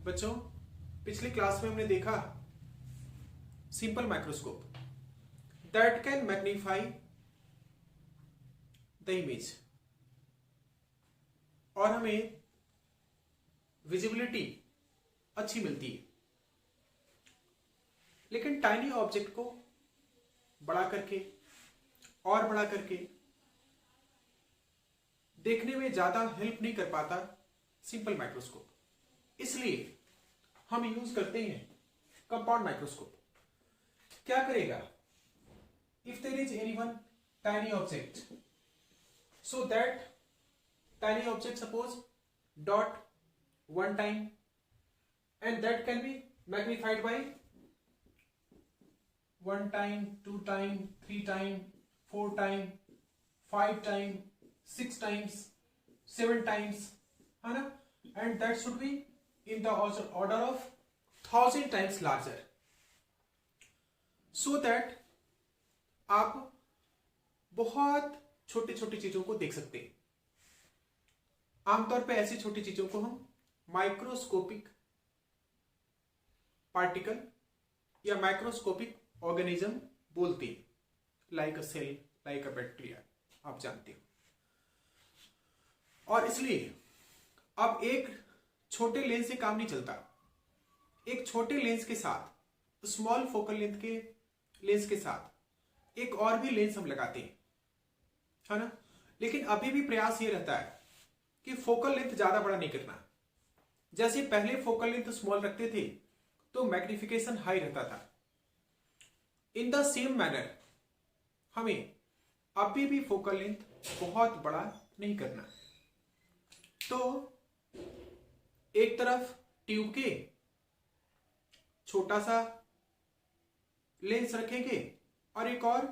बच्चों, पिछली क्लास में हमने देखा simple microscope that can magnify the image और हमें विजिबिलिटी अच्छी मिलती है। लेकिन टाइनी ऑब्जेक्ट को बड़ा करके और बड़ा करके देखने में ज्यादा हेल्प नहीं कर पाता सिंपल माइक्रोस्कोप। इसलिए हम यूज करते हैं कंपाउंड माइक्रोस्कोप। क्या करेगा? If there is any one tiny object, so that tiny object suppose dot one time and that can be magnified by 1 time, 2 time, 3 time, 4 time, 5 time, 6 times, 7 times, है ना? And that should be in the order of 1000 times larger, so that आप बहुत छोटी छोटी चीजों को देख सकते हैं। आमतौर पे ऐसी छोटी चीजों को हम माइक्रोस्कोपिक पार्टिकल या माइक्रोस्कोपिक ऑर्गेनिज्म बोलते हैं, like a cell, like a bacteria, आप जानते हो। और इसलिए अब एक छोटे लेंस से काम नहीं चलता। एक छोटे लेंस के साथ, स्मॉल फोकल लेंथ के लेंस के साथ एक और भी लेंस हम लगाते हैं, है ना? लेकिन अभी भी प्रयास ये रहता है कि फोकल लेंथ ज्यादा बड़ा नहीं करना। जैसे पहले फोकल लेंथ स्मॉल रखते थे तो मैग्निफिकेशन हाई रहता था। इन द सेम मैनर हमें अभी भी फोकल लेंथ बहुत बड़ा नहीं करना। तो एक तरफ ट्यूब के छोटा सा लेंस रखेंगे और एक और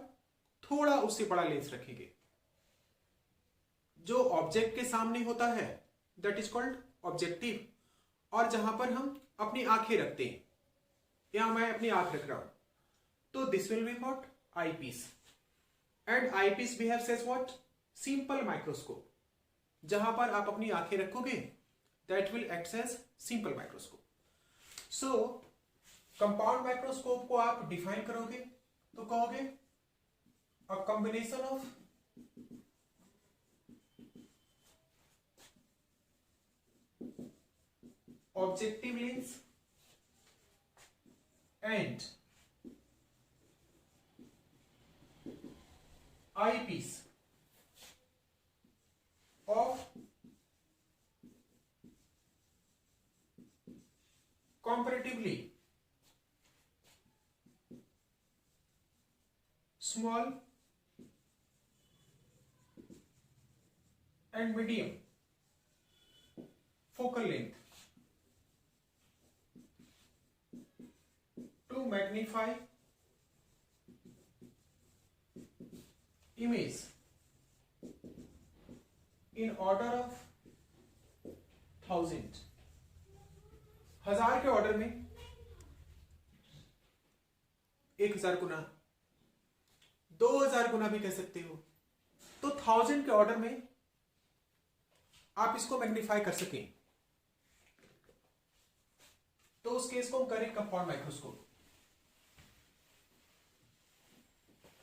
थोड़ा उससे बड़ा लेंस रखेंगे। जो ऑब्जेक्ट के सामने होता है दैट इज कॉल्ड ऑब्जेक्टिव, और जहां पर हम अपनी आंखें रखते हैं, यहां मैं अपनी आंख रख रहा हूं, तो this will be what? Eyepiece. And eyepiece behaves as what? Simple microscope. जहां पर आप अपनी आंखें रखोगे that will act as simple microscope. So compound microscope को आप डिफाइन करोगे तो कहोगे a combination of objective lens and eyepiece of comparatively small and medium focal length to magnify image in order of 1000, हजार के ऑर्डर में 1000 गुना, 2000 गुना भी कह सकते हो। तो 1000 के ऑर्डर में आप इसको मैग्नीफाई कर सकें तो उस केस को हम करें कंपाउंड माइक्रोस्कोप।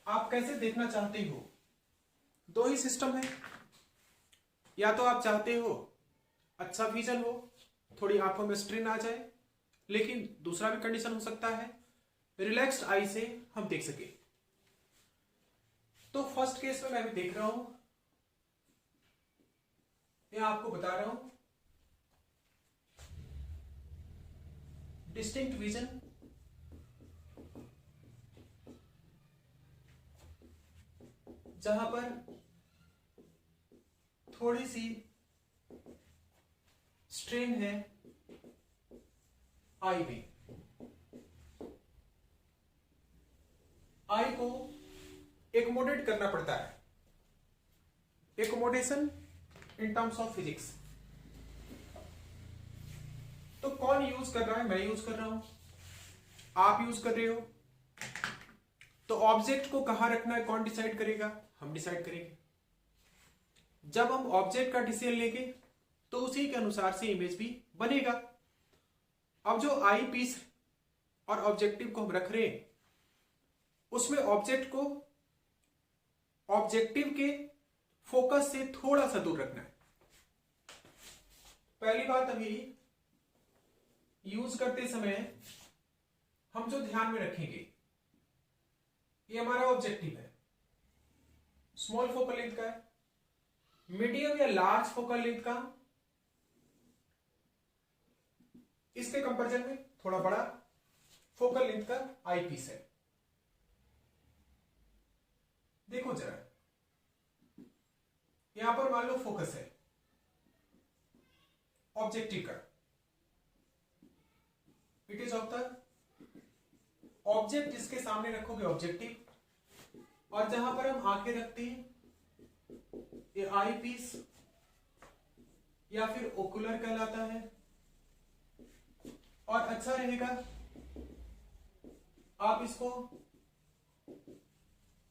आप कैसे देखना चाहते हो? दो ही सिस्टम है। या तो आप चाहते हो अच्छा विजन हो, थोड़ी आंखों में स्ट्रेन आ जाए, लेकिन दूसरा भी कंडीशन हो सकता है रिलैक्स्ड आई से हम देख सके। तो फर्स्ट केस में मैं भी देख रहा हूं, मैं आपको बता रहा हूं डिस्टिंक्ट विजन जहां पर थोड़ी सी स्ट्रेन है आई में। आई को एकोमोडेट करना पड़ता है, accommodation in terms of physics. तो कौन यूज कर रहा है? मैं यूज कर रहा हूं, आप यूज कर रहे हो। तो ऑब्जेक्ट को कहां रखना है कौन डिसाइड करेगा? हम डिसाइड करेंगे। जब हम ऑब्जेक्ट का डिसीजन लेंगे तो उसी के अनुसार से इमेज भी बनेगा। अब जो आई पीस और ऑब्जेक्टिव को हम रख रहे हैं उसमें ऑब्जेक्ट को ऑब्जेक्टिव के फोकस से थोड़ा सा दूर रखना है। पहली बात, अभी यूज करते समय हम जो ध्यान में रखेंगे, ये हमारा ऑब्जेक्टिव है, स्मॉल फोकल लेंथ का है, मीडियम या लार्ज फोकल लेंथ का इसके कंपैरिजन में थोड़ा बड़ा फोकल लेंथ का आई पीस है। देखो जरा, यहां पर मान लो फोकस है ऑब्जेक्टिव का, it is of the object जिसके सामने रखोगे ऑब्जेक्टिव, और जहां पर हम आंखें रखते हैं ये आई पीस या फिर ओकुलर कहलाता है। और अच्छा रहेगा आप इसको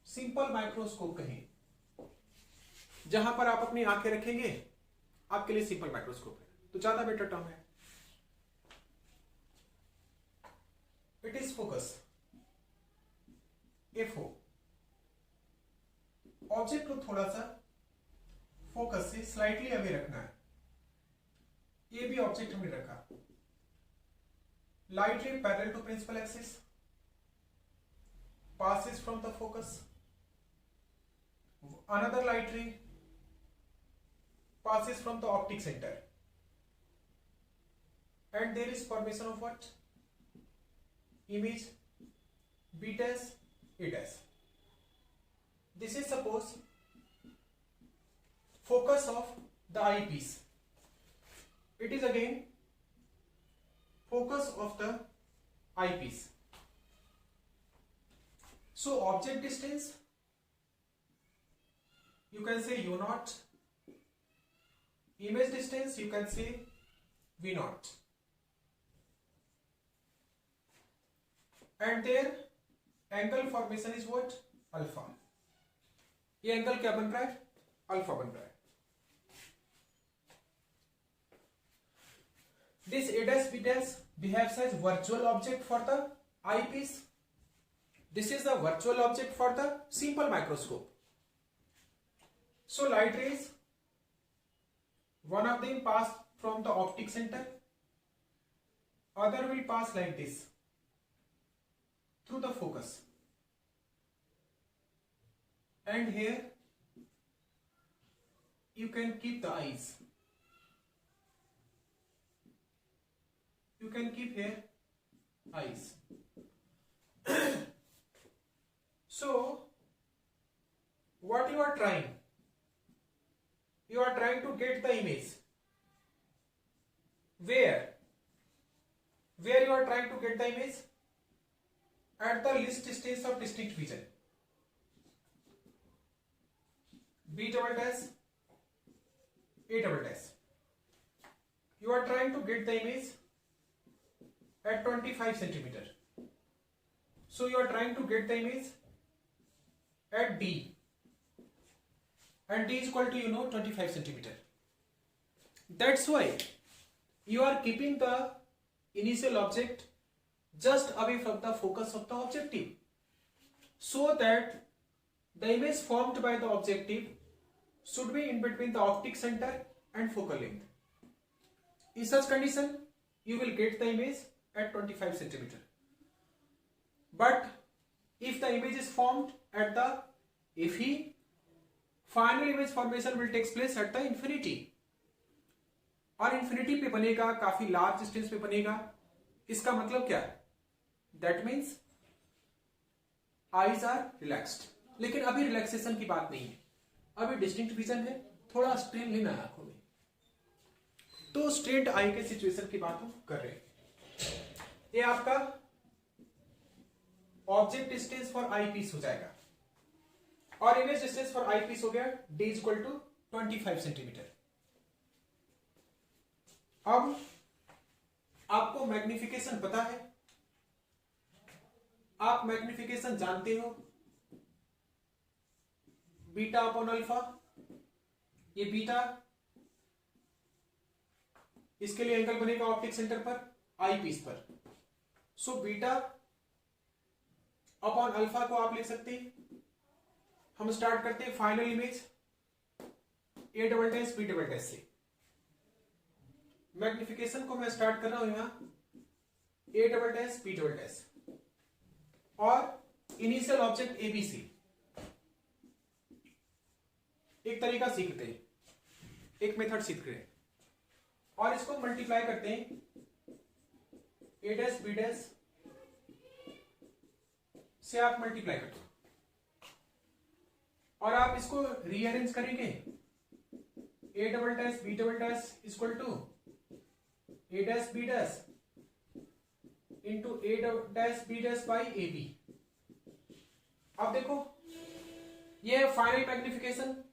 सिंपल माइक्रोस्कोप कहें, जहां पर आप अपनी आंखें रखेंगे आपके लिए सिंपल माइक्रोस्कोप है, तो ज्यादा बेटर टर्म है। It is focus FO, object को थोड़ा सा फोकस से स्लाइटली अवे रखना है। ये भी ऑब्जेक्ट हमने रखा, light ray parallel to principal axis passes from the focus, another light ray passes from the optic center, and there is formation of what? Image B dash A dash. This is suppose focus of the eyepiece. It is again focus of the eyepiece. So object distance you can say u naught, image distance you can say v naught, and their angle formation is what? Alpha. ये angle क्या बन रहा है? Alpha बन रहा है। This A dash B dash behaves as virtual object for the eyepiece. This is the virtual object for the simple microscope. So light rays, one of them pass from the optic center, other will pass like this through the focus, and here you can keep the eyes. You can keep here eyes. So what you are trying? You are trying to get the image. Where you are trying to get the image? At the least distance of distinct vision. B double dash, A double dash. You are trying to get the image at 25 centimeter. So you are trying to get the image at D, and D is equal to 25 centimeter. That's why you are keeping the initial object just away from the focus of the objective, so that the image formed by the objective should be in between the optic center and focal length. In such condition you will get the image at 25 centimeter. But if the image is formed at the FE, final image formation will take place at the infinity. और infinity पे बनेगा, काफी large distance पे बनेगा। इसका मतलब क्या है? That means eyes are relaxed. लेकिन अभी relaxation की बात नहीं है, अभी distinct vision है, थोड़ा strain लेना है आंखों में। तो strained eye के situation की बात हम कर रहे हैं। ये आपका object distance for I piece हो जाएगा, और image distance for I piece हो गया D is equal to 25 centimetre. अब आपको मैग्निफिकेशन पता है, आप मैग्निफिकेशन जानते हो, बीटा अपॉन अल्फा। ये बीटा, इसके लिए एंगल बनेगा ऑप्टिक सेंटर पर आई पीस पर। सो बीटा अपॉन अल्फा को आप लिख सकते हैं। हम स्टार्ट करते हैं final image A double dash B double dash से। मैग्निफिकेशन को मैं स्टार्ट कर रहा हूं यहां A double dash B double dash और इनिशियल ऑब्जेक्ट एबीसी। एक तरीका सीखते हैं, एक मेथड सीखते हैं और इसको मल्टीप्लाई करते हैं ए डैश बी डैश से। आप मल्टीप्लाई करते हो और आप इसको रीअरेंज करेंगे A double dash B double dash equal to A dash B dash into A dash B dash by A B. अब देखो ये है फाइनल मैग्निफिकेशन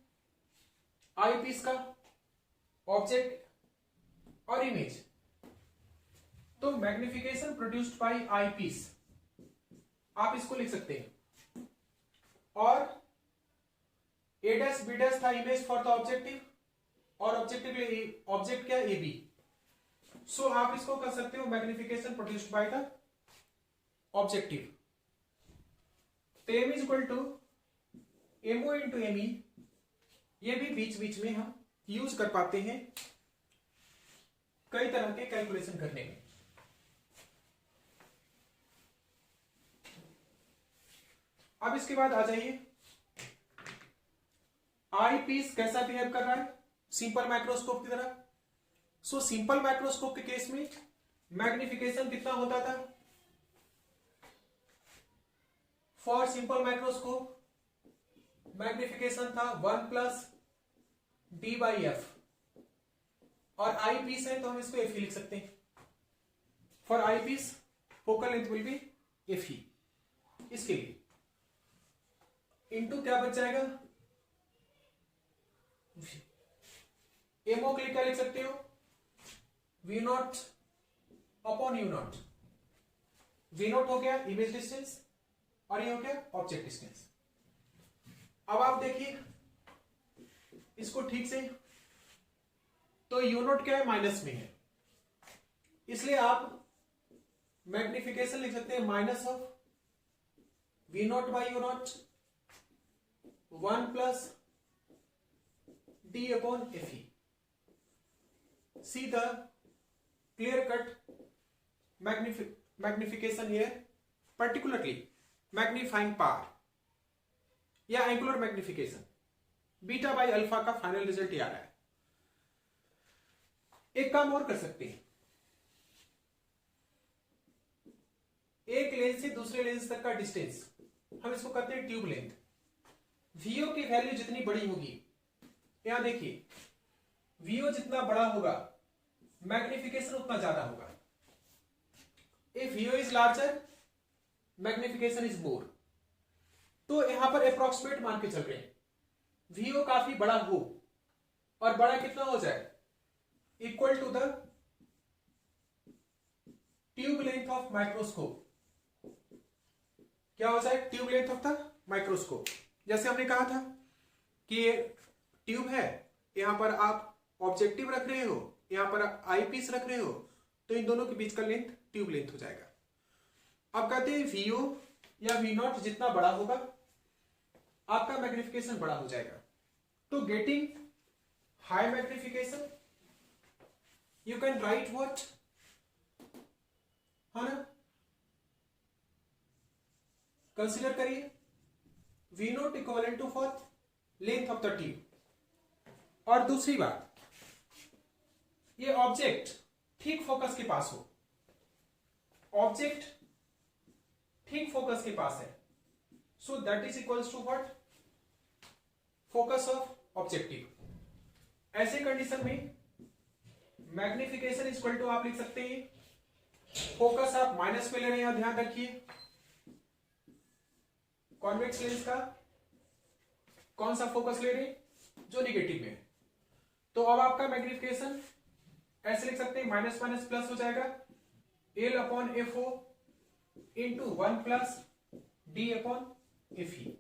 आई पीस का, ऑब्जेक्ट और इमेज। तो magnification produced by eyepiece आप इसको लिख सकते हैं और ए डैश बी डैश था इमेज फॉर द ऑब्जेक्टिव और ऑब्जेक्टिव ऑब्जेक्ट क्या ए बी। सो आप इसको कर सकते हो magnification produced by the objective. तो M is equal to M इंटू एम ई। ये भी बीच बीच में हम यूज कर पाते हैं कई तरह के कैलकुलेशन करने में। अब इसके बाद आ जाइए आई पीस कैसा बिहेव कर रहा है सिंपल माइक्रोस्कोप की तरह। सो सिंपल माइक्रोस्कोप के केस में मैग्निफिकेशन कितना होता था? फॉर सिंपल माइक्रोस्कोप मैग्निफिकेशन था 1 प्लस डी बाई एफ और आई पीस है तो हम इसको एफ ही लिख सकते हैं। For I piece focal length will be F ही। इसके लिए इनटू क्या बच जाएगा? एमओ के लिए क्या लिख सकते हो? V naught upon U naught. V naught हो गया इमेज डिस्टेंस और ये हो गया ऑब्जेक्ट डिस्टेंस। अब आप देखिए इसको ठीक से, तो यू नॉट क्या है? माइनस में है, इसलिए आप मैग्निफिकेशन लिख सकते हैं minus of V naught by U naught 1 plus D upon F E. See the clear cut magnification here, particularly magnifying power या angular magnification beta by alpha का फाइनल रिजल्ट ये आ रहा है। एक काम और कर सकते हैं, एक लेंस से दूसरे लेंस तक का डिस्टेंस हम इसको कहते हैं ट्यूब लेंथ। वीओ की वैल्यू जितनी बड़ी होगी, यहां देखिए वीओ जितना बड़ा होगा मैग्निफिकेशन उतना ज्यादा होगा। If VO is larger magnification is more. तो यहां पर अप्रोक्सीमेट मान के चल रहे हैं, वीओ काफी बड़ा हो और बड़ा कितना हो जाए? Equal to the tube length of microscope. क्या हो जाए? Tube length of the microscope. जैसे हमने कहा था कि ट्यूब है, यहां पर आप ऑब्जेक्टिव रख रहे हो, यहां पर आई पीस रख रहे हो, तो इन दोनों के बीच का लेंथ ट्यूब लेंथ हो जाएगा। अब कहते हैं वीओ या वी नॉट जितना बड़ा होगा आपका मैग्निफिकेशन बड़ा हो जाएगा। तो getting high magnification you can write what, है ना? कंसिडर करिए V naught equal to for length of the tube. और दूसरी बात, ये ऑब्जेक्ट ठीक फोकस के पास हो, ऑब्जेक्ट ठीक फोकस के पास है, so that is equals to what? Focus of objective. ऐसे कंडीशन में मैग्निफिकेशन इक्वल टू आप लिख सकते हैं, फोकस आप माइनस में ले रहे हैं, ध्यान रखिए कॉन्वेक्स लेंस का कौन सा फोकस ले रहे हैं? जो निगेटिव में है। तो अब आपका मैग्निफिकेशन ऐसे लिख सकते हैं, माइनस माइनस प्लस हो जाएगा, L upon F O into 1 plus D upon F E.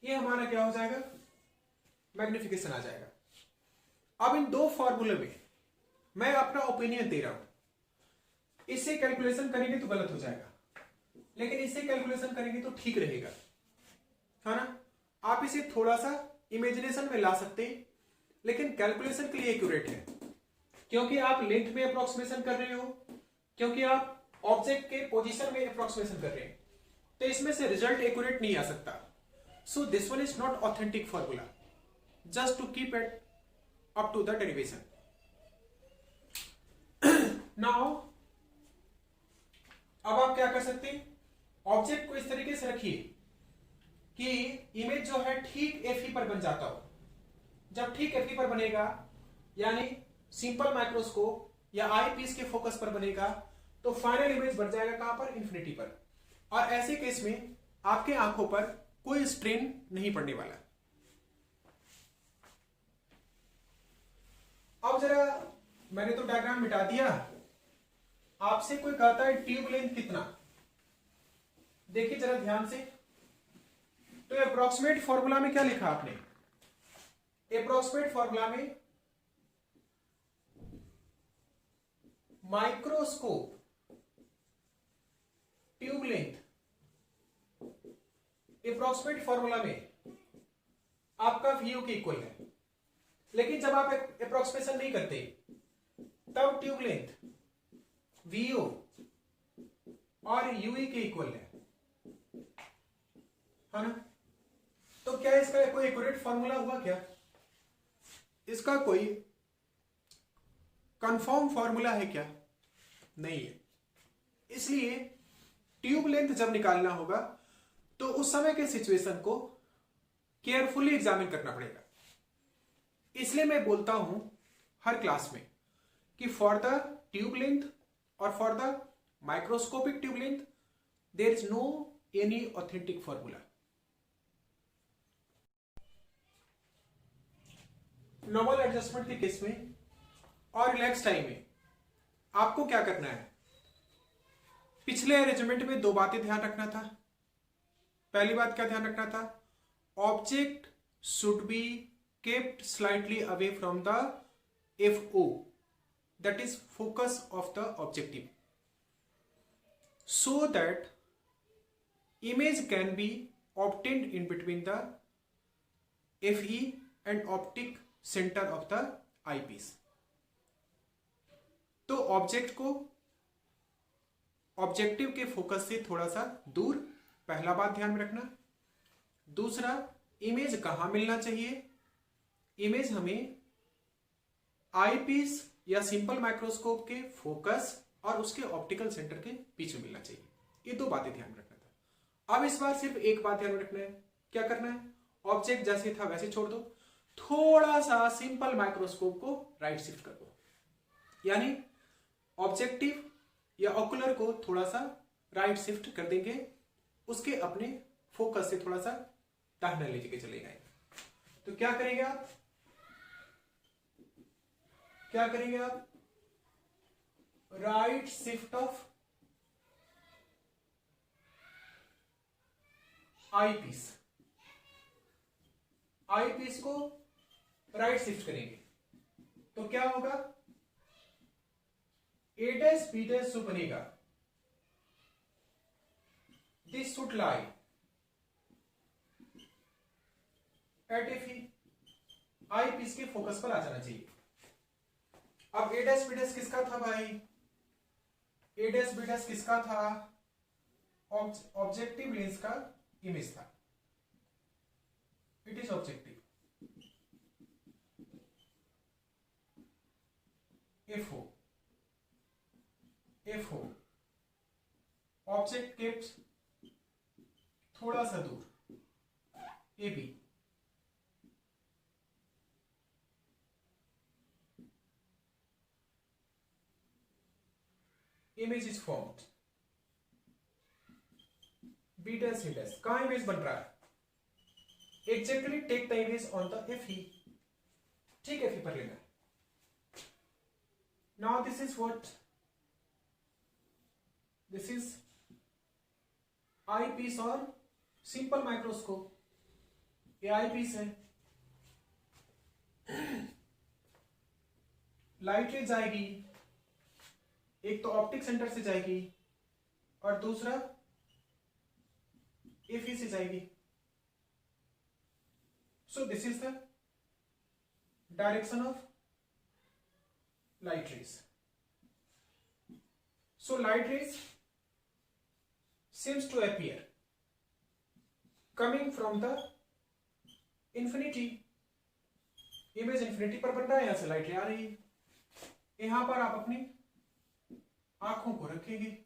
ये हमारा क्या हो जाएगा? मैग्निफिकेशन आ जाएगा। अब इन दो फॉर्मूले में मैं अपना ओपिनियन दे रहा हूं, इससे कैलकुलेशन करेंगे तो गलत हो जाएगा, लेकिन इससे कैलकुलेशन करेंगे तो ठीक रहेगा, है ना। आप इसे थोड़ा सा इमेजिनेशन में ला सकते हैं, लेकिन कैलकुलेशन के लिए एक्यूरेट है, क्योंकि आप लेंथ में अप्रोक्सीमेशन कर रहे हो, क्योंकि आप ऑब्जेक्ट के पोजीशन में अप्रोक्सीमेशन कर रहे हैं, तो इसमें से रिजल्ट एक्यूरेट नहीं आ सकता. So this one is not authentic formula, just to keep it up to the derivation. Now अब आप क्या कर सकते हैं, ऑब्जेक्ट को इस तरीके से रखिए कि इमेज जो है ठीक Fe पर बन जाता हो. जब ठीक Fe पर बनेगा, यानी सिंपल माइक्रोस्कोप या आई पीस के फोकस पर बनेगा, तो फाइनल इमेज बन जाएगा कहां पर, इन्फिनिटी पर. और ऐसे केस में आपके आंखों पर कोई स्ट्रेन नहीं पड़ने वाला. अब जरा मैंने तो डायग्राम मिटा दिया, आपसे कोई कहता है ट्यूब लेंथ कितना, देखिए जरा ध्यान से. तो अप्रोक्सीमेट फॉर्मूला में क्या लिखा आपने, अप्रोक्सीमेट फॉर्मूला में microscope tube length, approximate formula में आपका VO के इक्वल है. लेकिन जब आप अप्रोक्सीमेशन नहीं करते तब ट्यूब लेंथ VO और UE के इक्वल है ना. तो क्या इसका कोई एक्यूरेट फॉर्मूला हुआ क्या, इसका कोई कंफर्म फॉर्मूला है क्या, नहीं है. इसलिए ट्यूब लेंथ जब निकालना होगा तो उस समय के सिचुएशन को केयरफुली एग्जामिन करना पड़ेगा. इसलिए मैं बोलता हूं हर क्लास में कि फॉर द ट्यूब लेंथ और for the microscopic tube length there is no any authentic formula. Normal adjustment के केस में और रिलैक्स टाइम में आपको क्या करना है, पिछले अरेंजमेंट में दो बातें ध्यान रखना था. पहली बात क्या ध्यान रखना था, object should be kept slightly away from the FO, that is focus of the objective, so that image can be obtained in between the FE and optic center of the eyepiece. तो object को objective के focus से थोड़ा सा दूर, पहला बात ध्यान में रखना. दूसरा, इमेज कहां मिलना चाहिए, इमेज हमें आई पीस या सिंपल माइक्रोस्कोप के फोकस और उसके ऑप्टिकल सेंटर के बीच में मिलना चाहिए. ये दो बातें ध्यान में रखना था. अब इस बार सिर्फ एक बात ध्यान में रखना है, क्या करना है, ऑब्जेक्ट जैसे था वैसे छोड़ दो, थोड़ा सा सिंपल माइक्रोस्कोप को राइट शिफ्ट कर दो, यानी ऑब्जेक्टिव या ऑकुलर को थोड़ा सा राइट शिफ्ट कर देंगे, उसके अपने फोकस से थोड़ा सा दाहिना ले के चले जाएंगे. तो क्या करेंगे आप, क्या करेंगे आप, right shift of eyepiece, eyepiece को राइट शिफ्ट करेंगे. तो क्या होगा, A dash B dash जो बनेगा, this should lie at FE, eyepiece के फोकस पर आ जाना चाहिए. अब A dash B dash किसका था भाई, A dash B dash किसका था, ऑब्जेक्टिव लेंस का इमेज था. It is objective. FO object kept थोड़ा सा दूर, AB. Image is formed, B dash C dash कहां इमेज बन रहा है, exactly take the image on the FE, ठीक FE पर लेना है. Now this is what, this is eyepiece और सिंपल माइक्रोस्कोप. ये आई पीस है, लाइट रे जाएगी, एक तो ऑप्टिक सेंटर से जाएगी और दूसरा एफई से जाएगी। So this is the direction of light rays. So light rays seems to appear coming from the infinity. Image infinity पर बन रहा है, यहां से लाइट रे आ रही है, यहां पर आप अपनी आंखों को रखेंगे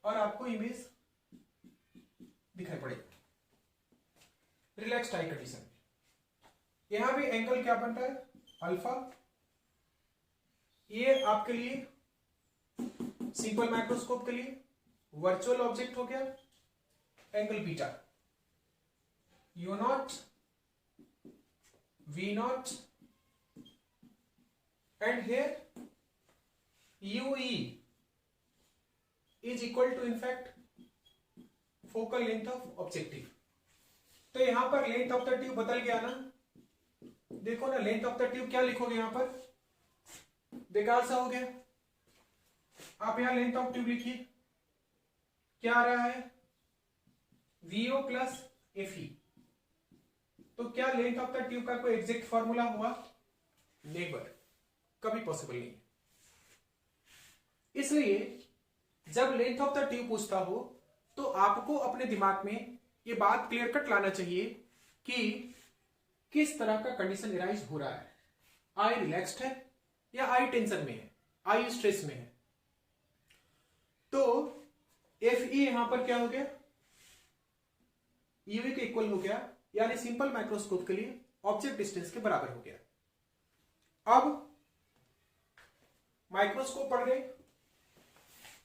और आपको इमेज दिखाई पड़ेगी रिलैक्स्ड आई कंडीशन में। यहां भी एंगल क्या बन रहा है, अल्फा। ये आपके लिए सिंपल माइक्रोस्कोप के लिए वर्चुअल ऑब्जेक्ट हो गया, angle beta. U naught, V naught and here U E is equal to in fact focal length of objective. तो यहां पर लेंथ ऑफ द ट्यूब बदल गया ना, देखो ना, लेंथ ऑफ द ट्यूब क्या लिखोगे यहां पर, बेकार सा हो गया। आप यहां लेंथ ऑफ ट्यूब लिखिए, क्या आ रहा है, वीओ प्लस एफई। तो क्या लेंथ ऑफ द ट्यूब का कोई एग्जैक्ट फॉर्मूला हुआ, नेवर, कभी पॉसिबल नहीं। इसलिए जब लेंथ ऑफ द ट्यूब पूछता हो तो आपको अपने दिमाग में ये बात क्लियर कट लाना चाहिए कि किस तरह का कंडीशन एराइज हो रहा है, आई रिलैक्स्ड है या आई टेंशन में है, आई स्ट्रेस में है। तो एफ ई यहां पर क्या हो गया, यूवी के इक्वल हो गया, यानी सिंपल माइक्रोस्कोप के लिए ऑब्जेक्ट डिस्टेंस के बराबर हो गया। अब माइक्रोस्कोप पढ़ गए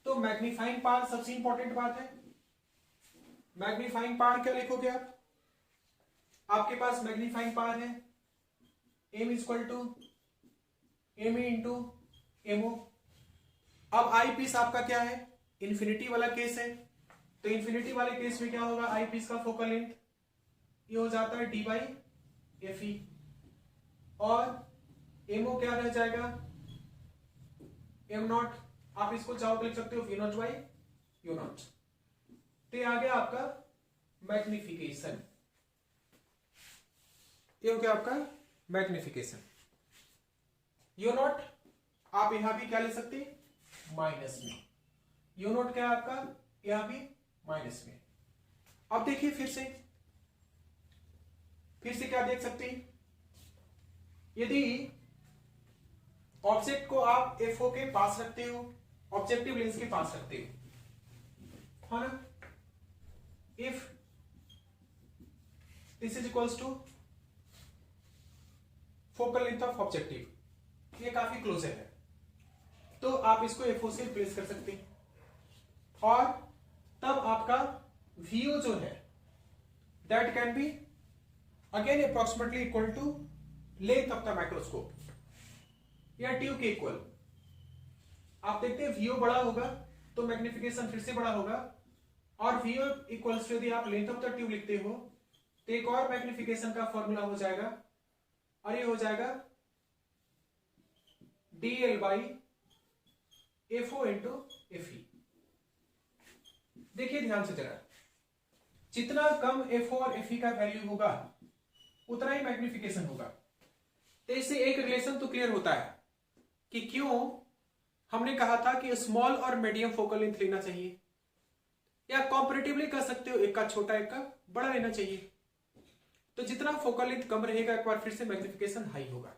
तो मैग्नीफाइंग पावर सबसे इंपॉर्टेंट बात है। मैग्नीफाइंग पावर क्या लिखोगे आप, आपके पास मैग्नीफाइंग पावर है M equal to M into MO. अब आई पीस आपका क्या है, इंफिनिटी वाला केस है, तो इंफिनिटी वाले केस में क्या होगा, आई पीस का फोकल लेंथ ये हो जाता है डी बाई एफ ई, और एमओ क्या रह जाएगा, एम नॉट। आप इसको चाहो तो लिख सकते हो V naught by U naught. तो ये आ गया आपका मैग्निफिकेशन, ये हो गया आपका मैग्निफिकेशन। यू नॉट आप यहां भी क्या ले सकते हैं, माइनस में। यू नॉट क्या है आपका, यहां भी माइनस में। अब देखिए फिर से क्या देख सकते हैं, यदि ऑब्जेक्ट को आप एफओ के पास रखते हो, ऑब्जेक्टिव लेंस के पास रखते हो, है ना, if this is equals to focal length of objective, ये काफी क्लोजर है, तो आप इसको एफओ से रिप्लेस कर सकते हैं, और तब आपका वीओ जो है that can be again approximately equal to length of the microscope या ट्यूब के इक्वल। आप देखते हैं वीओ बड़ा होगा तो मैग्निफिकेशन फिर से बड़ा होगा, और वीओ इक्वल्स टू यदि आप लेंथ ऑफ द ट्यूब लिखते हो तो एक और मैग्निफिकेशन का फॉर्मूला हो जाएगा, और ये हो जाएगा dl by FO into FE. देखिए ध्यान से जरा, जितना कम एफओ और एफई का वैल्यू होगा उतना ही मैग्निफिकेशन होगा। तो इससे एक रिलेशन तो क्लियर होता है कि क्यों हमने कहा था कि स्मॉल और मीडियम फोकल लेंथ लेना चाहिए, या कॉम्परेटिवली कर सकते हो, एक का छोटा एक का बड़ा लेना चाहिए। तो जितना फोकल लेंथ कम रहेगा एक बार फिर से मैग्निफिकेशन हाई होगा।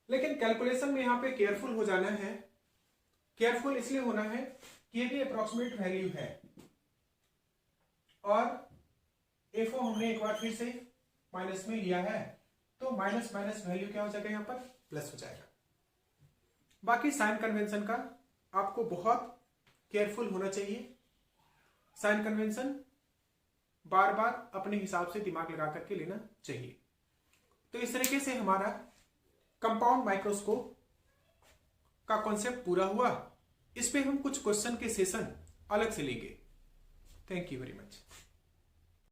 लेकिन कैलकुलेशन में यहां पे केयरफुल हो जाना है। केयरफुल इसलिए होना है कि ये भी अप्रोक्सीमेट वैल्यू है, और एफओ हमने एक बार फिर से माइनस में लिया है, तो माइनस माइनस वैल्यू क्या हो जाएगा, यहां पर प्लस हो जाएगा। बाकी साइन कन्वेंशन का आपको बहुत केयरफुल होना चाहिए। साइन कन्वेंशन बार बार अपने हिसाब से दिमाग लगा करके लेना चाहिए। तो इस तरीके से हमारा कंपाउंड माइक्रोस्कोप का कॉन्सेप्ट पूरा हुआ। इस पे हम कुछ क्वेश्चन के सेशन अलग से लेंगे। Thank you very much.